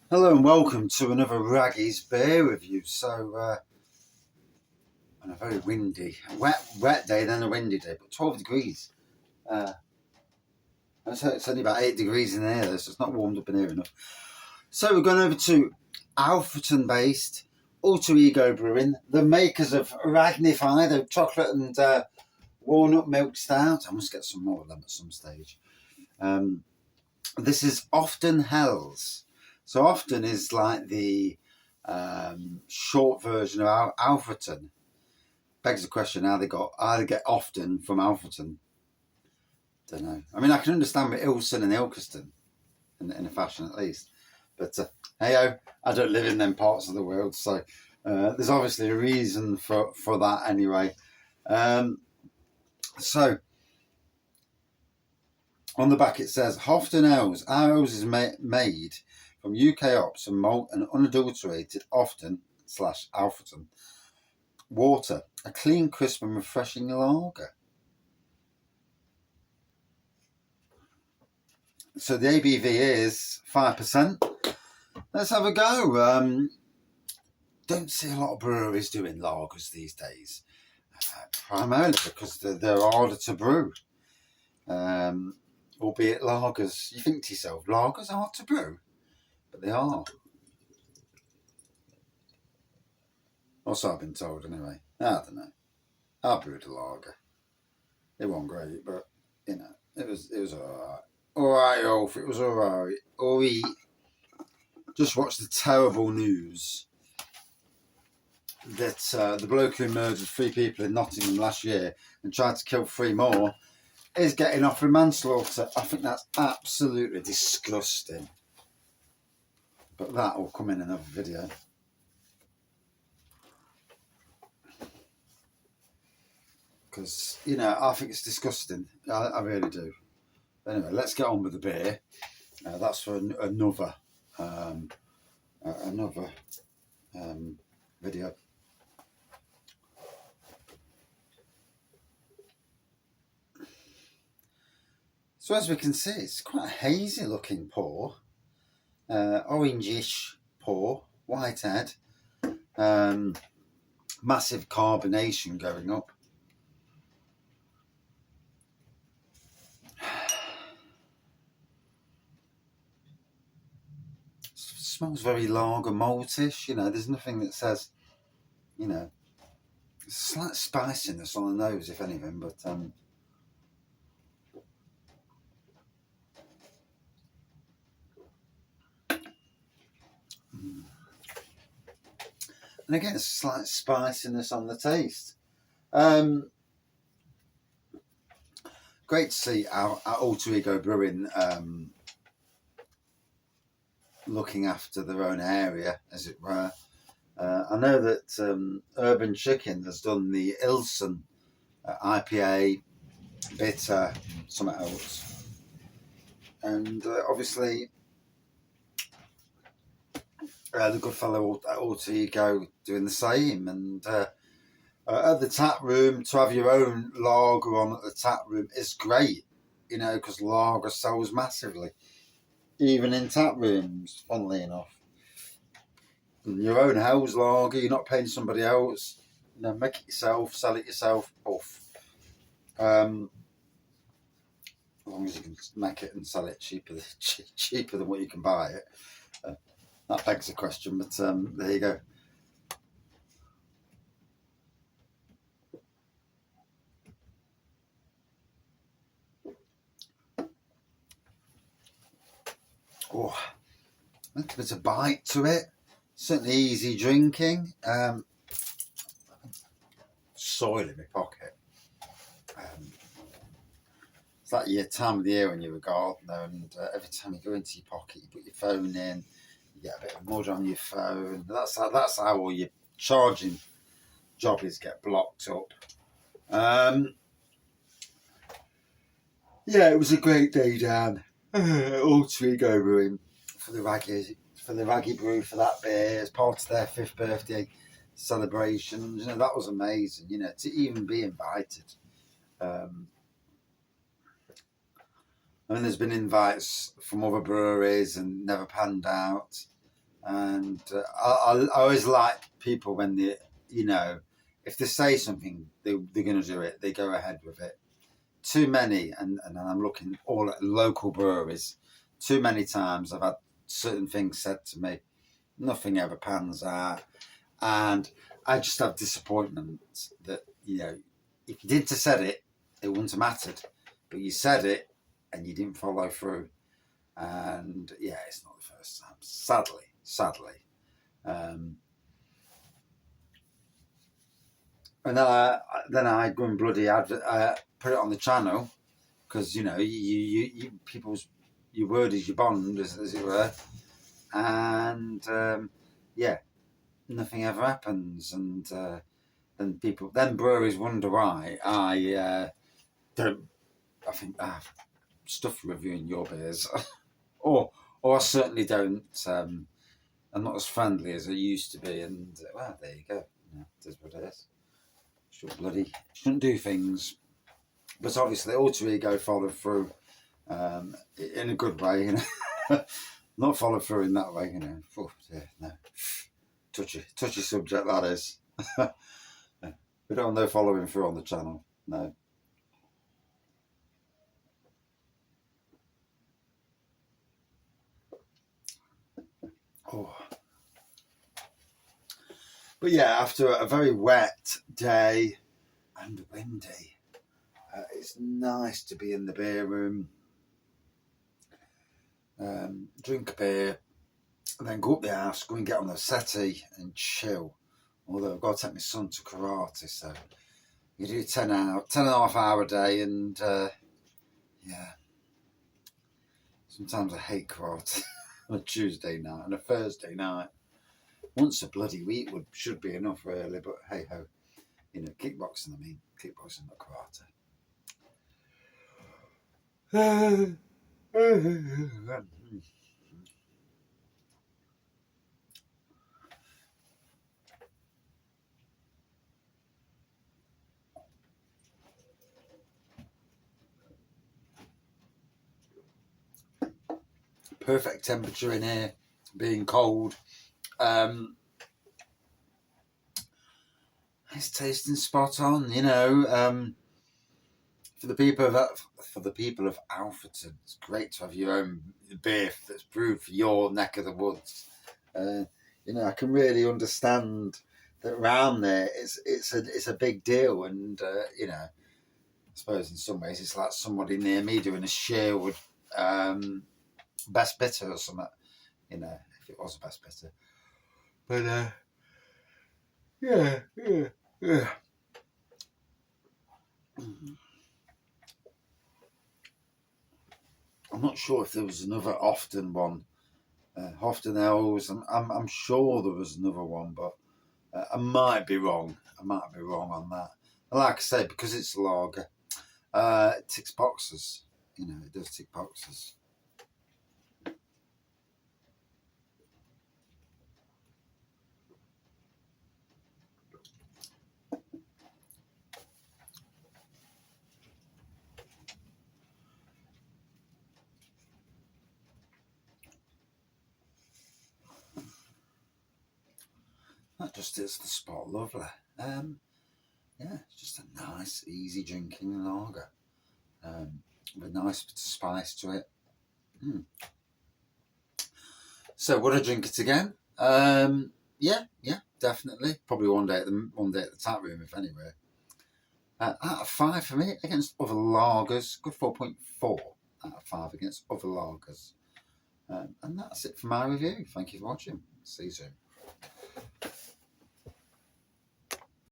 Hello and welcome to another Raggy's beer review. So, on a very windy, wet day, then a windy day, but 12 degrees. It's only about 8 degrees in here, so it's not warmed up in here enough. So we're going over to Alfreton based Alter Ego Brewing, the makers of Ragnify, the chocolate and walnut milk stout. I must get some more of them at some stage. This is Ofton Helles. So Ofton is like the short version of Alfreton. Begs the question how they get Ofton from Alfreton. Don't know. I mean, I can understand with Ilson and Ilkeston in a fashion at least, but hey-o, I don't live in them parts of the world, so there's obviously a reason for that anyway. So on the back it says Ofton Helles. Our Helles is made from UK hops and malt and unadulterated Ofton/Alfreton water, a clean, crisp and refreshing lager. So the ABV is 5%. Let's have a go. Don't see a lot of breweries doing lagers these days, primarily because they're harder to brew. Albeit lagers, you think to yourself, lagers are hard to brew, but they are. Also, I've been told anyway. I don't know. I brewed a lager. It wasn't great, but you know, it was alright. Alright, Ulf, it was alright. We just watched the terrible news that the bloke who murdered 3 people in Nottingham last year and tried to kill 3 more is getting off with manslaughter. I think that's absolutely disgusting. But that will come in another video. Because, you know, I think it's disgusting. I really do. Anyway, let's get on with the beer. That's for another video. So as we can see, it's quite a hazy looking pour. Orangish pour, white head. Massive carbonation going up. Smells very lager maltish, you know, there's nothing that says, you know, slight spiciness on the nose if anything, but and again, a slight spiciness on the taste. Great to see our Alter Ego Brewing looking after their own area, as it were. I know that Urban Chicken has done the Ilson IPA, bitter, something else. And obviously, the good fellow Alter Ego doing the same. And at the tap room, to have your own lager on at the tap room is great, you know, because lager sells massively, even in tap rooms, funnily enough. Your own house lager, you're not paying somebody else, you know, make it yourself, sell it yourself, off. As long as you can make it and sell it cheaper than what you can buy it. That begs the question, but there you go. Oh, a little bit of bite to it. Certainly easy drinking. Soil in my pocket. It's like your time of the year when you're a gardener, and every time you go into your pocket, you put your phone in, you get a bit of mud on your phone. That's how all your charging jobbies get blocked up. Yeah, it was a great day down Alter Ego Brewing for the Raggy Brew for that beer as part of their 5th birthday celebrations. You know, that was amazing. You know, to even be invited. I mean, there's been invites from other breweries and never panned out. And I always like people when they, you know, if they say something, they're going to do it. They go ahead with it. Too many, and I'm looking all at local breweries. Too many times I've had certain things said to me, nothing ever pans out, and I just have disappointment that, you know, if you didn't have said it, it wouldn't have mattered, but you said it and you didn't follow through, and yeah, it's not the first time. Sadly. And then I go and bloody put it on the channel, because, you know, you people's, your word is your bond, as it were, and yeah, nothing ever happens, and then breweries wonder why I don't. I think I've stuff reviewing your beers, or I certainly don't. I'm not as friendly as I used to be, and well, there you go. Yeah, it is what it is. Shouldn't do things, but obviously Alter Ego followed through in a good way, you know. Not follow through in that way, you know. Oh, yeah, no, touchy subject that is. We don't know following through on the channel, no. Oh. But yeah, after a very wet day and windy, it's nice to be in the beer room, drink a beer, and then go up the house, go and get on the settee and chill. Although I've got to take my son to karate, so you do 10 and a half hour a day, and yeah, sometimes I hate karate on a Tuesday night and a Thursday night. Once a bloody week should be enough, really, but hey ho, you know, kickboxing, not karate. Perfect temperature in here, being cold. It's tasting spot on, you know. For the people of Alfreton, it's great to have your own beer that's brewed for your neck of the woods. You know, I can really understand that around there it's a big deal, and you know, I suppose in some ways it's like somebody near me doing a Sherwood best bitter or something. You know, if it was a best bitter, but yeah. I'm not sure if there was another Ofton one, Ofton Helles. I'm sure there was another one, but I might be wrong. On that. And like I say, because it's a lager, it ticks boxes. You know, it does tick boxes. That just is the spot lovely. Yeah, it's just a nice, easy drinking lager. With a nice bit of spice to it. So would I drink it again? Yeah, definitely. Probably one day at the tap room, if anywhere. Out of 5 for me against other lagers. Good 4.4 out of 5 against other lagers. And that's it for my review. Thank you for watching. See you soon.